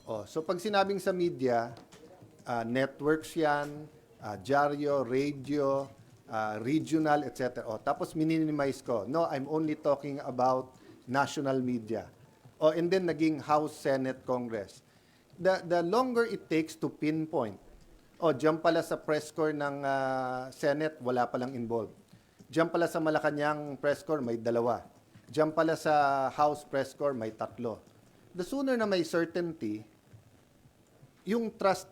Oh, so pag sinabing sa media, networks yan, dyaryo, radio, regional, etc. Oh, tapos minimize ko. No, I'm only talking about national media. Oh, and then naging House, Senate, Congress. The longer it takes to pinpoint, oh, diyan pala sa press corps ng Senate, wala palang involved. Diyan pala sa Malacanang press corps, may dalawa. Diyan pala sa House press corps, may tatlo. The sooner na may certainty, yung trust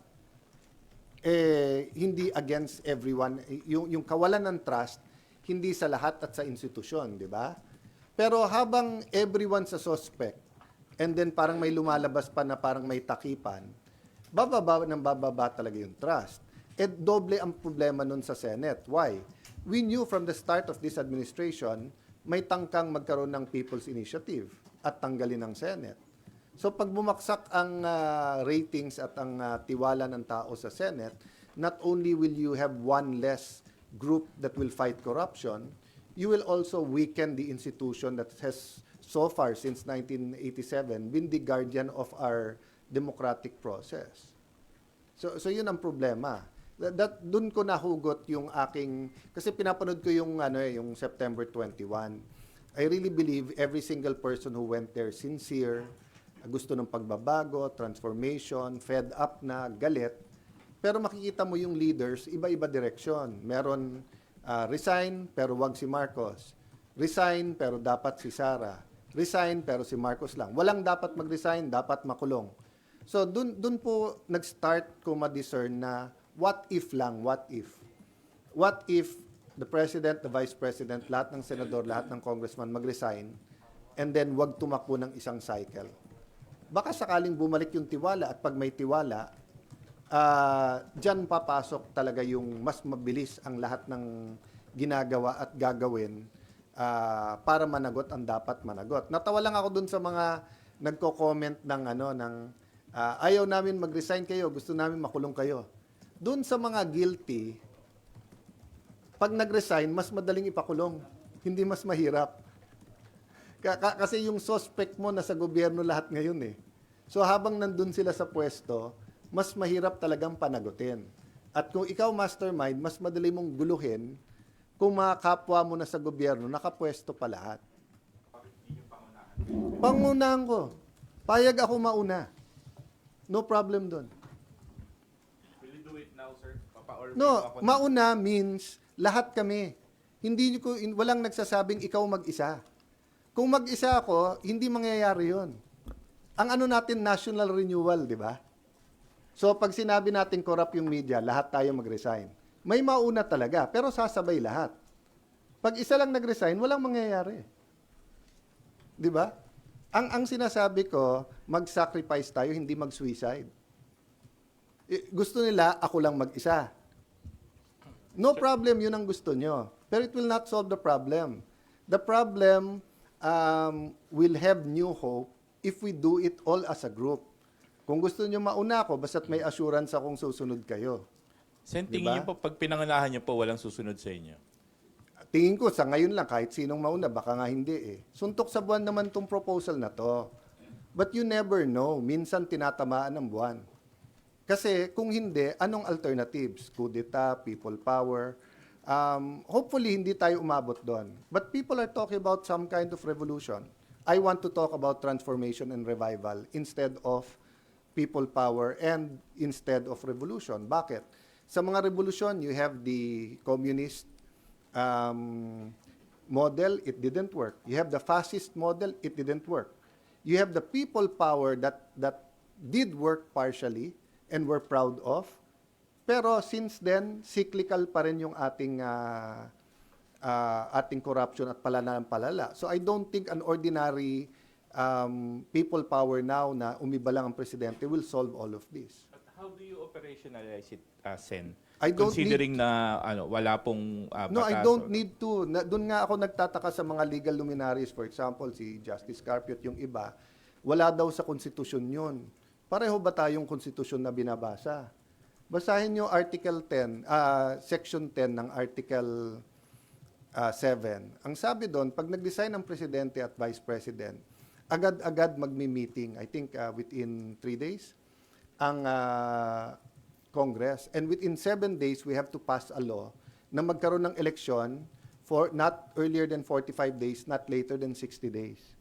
hindi against everyone, yung kawalan ng trust hindi sa lahat at sa institusyon, di ba? Pero habang everyone sa suspect and then parang may lumalabas pa na parang may takipan, bababa talaga yung trust. At doble ang problema nun sa Senate. Why? We knew from the start of this administration, may tangkang magkaroon ng People's Initiative at tanggalin ng Senate. So pag bumaksak ang ratings at ang tiwala ng tao sa Senate, not only will you have one less group that will fight corruption, you will also weaken the institution that has so far since 1987 been the guardian of our democratic process. So yun ang problema. Doon ko nahugot yung aking, kasi pinapanood ko yung yung September 21. I really believe every single person who went there sincere, gusto ng pagbabago, transformation, fed up na, galit. Pero makikita mo yung leaders, iba-iba direksyon. Meron resign, pero wag si Marcos. Resign, pero dapat si Sara. Resign, pero si Marcos lang. Walang dapat mag-resign, dapat makulong. So, dun po nag-start ko ma-discern na what if lang, what if? What if the President, the Vice President, lahat ng Senador, lahat ng Congressman mag-resign and then wag tumakbo ng isang cycle? Baka sakaling bumalik yung tiwala at pag may tiwala, dyan papasok talaga yung mas mabilis ang lahat ng ginagawa at gagawin para managot ang dapat managot. Natawa lang ako dun sa mga nagko-comment ng ayaw namin mag-resign kayo, gusto namin makulong kayo. Dun sa mga guilty, pag nag-resign, mas madaling ipakulong. Hindi mas mahirap. Kasi yung suspect mo nasa gobyerno lahat ngayon eh. So habang nandun sila sa pwesto, mas mahirap talagang panagutin. At kung ikaw mastermind, mas madali mong guluhin kung mga kapwa mo na sa gobyerno, nakapwesto pa lahat. Pangunahan ko. Payag ako mauna. No problem doon. Will you do it now, sir? No, mauna means lahat kami. Walang nagsasabing ikaw mag-isa. Kung mag-isa ako, hindi mangyayari yon. Ang ano natin, national renewal, di ba? So, pag sinabi natin corrupt yung media, lahat tayo mag-resign. May mauna talaga, pero sasabay lahat. Pag isa lang nag-resign, walang mangyayari. Di ba? Ang sinasabi ko, mag-sacrifice tayo, hindi mag-suicide. Gusto nila, ako lang mag-isa. No problem, yun ang gusto nyo. Pero it will not solve the problem. The problem will have new hope if we do it all as a group. Kung gusto nyo mauna ako, basta't may assurance akong susunod kayo. Sen, Diba? tingin niyo po, pag pinangalahan niyo po, walang susunod sa inyo? Tingin ko, sa ngayon lang, kahit sinong mauna, baka nga hindi eh. Suntok sa buwan naman tong proposal na to. But you never know. Minsan tinatamaan ng buwan. Kasi kung hindi, anong alternatives? Coup d'etat, people power. Hopefully, hindi tayo umabot doon. But people are talking about some kind of revolution. I want to talk about transformation and revival instead of people power and instead of revolution. Bakit? Sa mga revolution, you have the communist model, it didn't work. You have the fascist model, it didn't work. You have the people power that did work partially and we're proud of. Pero since then, cyclical pa rin yung ating corruption at palala ng palala. So I don't think an ordinary people power now na umiba lang ang presidente will solve all of this. But how do you operationalize it, Sen? I don't Considering na wala pong No, I batas don't or- need to. Doon nga ako nagtataka sa mga legal luminaries. For example, si Justice Carpio at yung iba, wala daw sa konstitusyon yun. Pareho ba tayong konstitusyon na binabasa? Basahin nyo Article 10, Section 10 ng Article 7. Ang sabi doon, pag nag-design ang presidente at vice president, agad-agad magmi-meeting, I think within 3 days, ang Congress. And within 7 days, we have to pass a law na magkaroon ng eleksyon for not earlier than 45 days, not later than 60 days.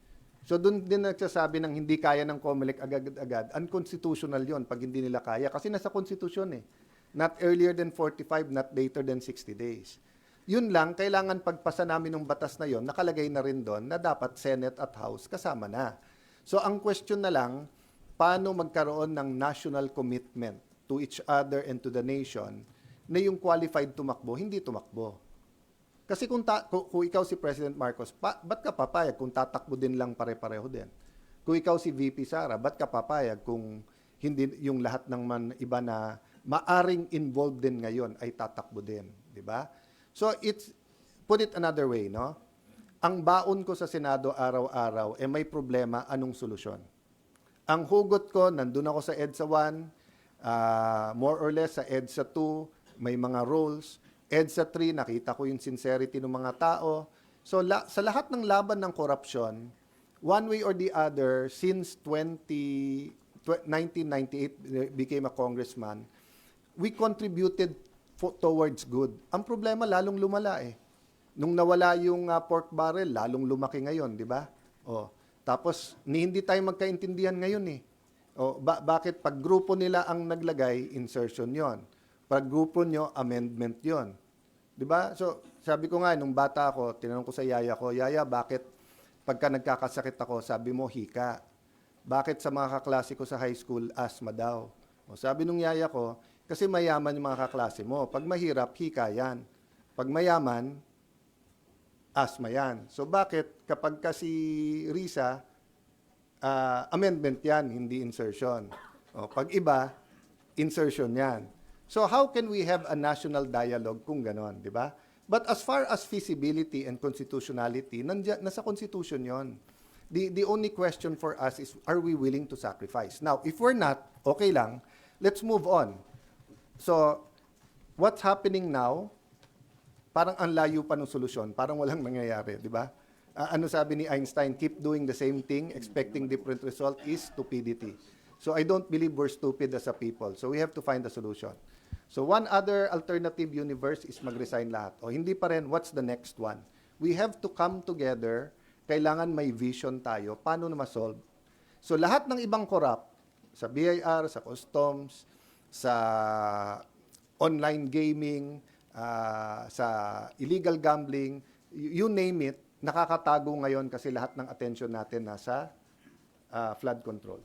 So doon din nagsasabi ng hindi kaya ng COMELEC agad-agad. Unconstitutional yon pag hindi nila kaya. Kasi nasa konstitusyon eh. Not earlier than 45, not later than 60 days. Yun lang, kailangan pagpasa namin ng batas na yon, nakalagay na rin doon na dapat Senate at House kasama na. So ang question na lang, paano magkaroon ng national commitment to each other and to the nation na yung qualified tumakbo, hindi tumakbo. Kasi kung ikaw si President Marcos, ba't ka papayag kung tatakbo din lang pare-pareho din? Kung ikaw si VP Sara, ba't ka papayag kung hindi yung lahat ng iba na maaring involved din ngayon ay tatakbo din, di ba? So put it another way, no? Ang baon ko sa Senado araw-araw may problema, anong solusyon? Ang hugot ko, nandun ako sa EDSA 1, more or less sa EDSA 2, may mga roles. EDSA 3, nakita ko yung sincerity ng mga tao. So sa lahat ng laban ng korupsyon, one way or the other, since 1998, became a congressman, we contributed towards good. Ang problema, lalong lumala eh. Nung nawala yung pork barrel, lalong lumaki ngayon, di ba? Tapos, hindi tayo magkaintindihan ngayon eh. Bakit pag grupo nila ang naglagay, insertion yon. Pag grupo nyo, amendment yon. Di ba? So, sabi ko nga, nung bata ako, tinanong ko sa yaya ko, Yaya, bakit pagka nagkakasakit ako, sabi mo, hika? Bakit sa mga kaklase ko sa high school, asthma daw? Sabi nung yaya ko, kasi mayaman yung mga kaklase mo. Pag mahirap, hika yan. Pag mayaman, asthma yan. So, bakit kapag kasi Risa, amendment yan, hindi insertion. Pag iba, insertion yan. So how can we have a national dialogue kung ganon, di ba? But as far as feasibility and constitutionality, nasa Constitution yon. The only question for us is, are we willing to sacrifice? Now, if we're not, okay lang, let's move on. So, what's happening now, parang ang layo pa ng solusyon, parang walang nangyayari, di ba? Ano sabi ni Einstein, keep doing the same thing, expecting different result is stupidity. So I don't believe we're stupid as a people. So we have to find a solution. So one other alternative universe is mag-resign lahat. Hindi pa rin, what's the next one? We have to come together, kailangan may vision tayo, paano na ma-solve. So lahat ng ibang corrupt, sa BIR, sa customs, sa online gaming, sa illegal gambling, you name it, nakakatago ngayon kasi lahat ng attention natin nasa flood control.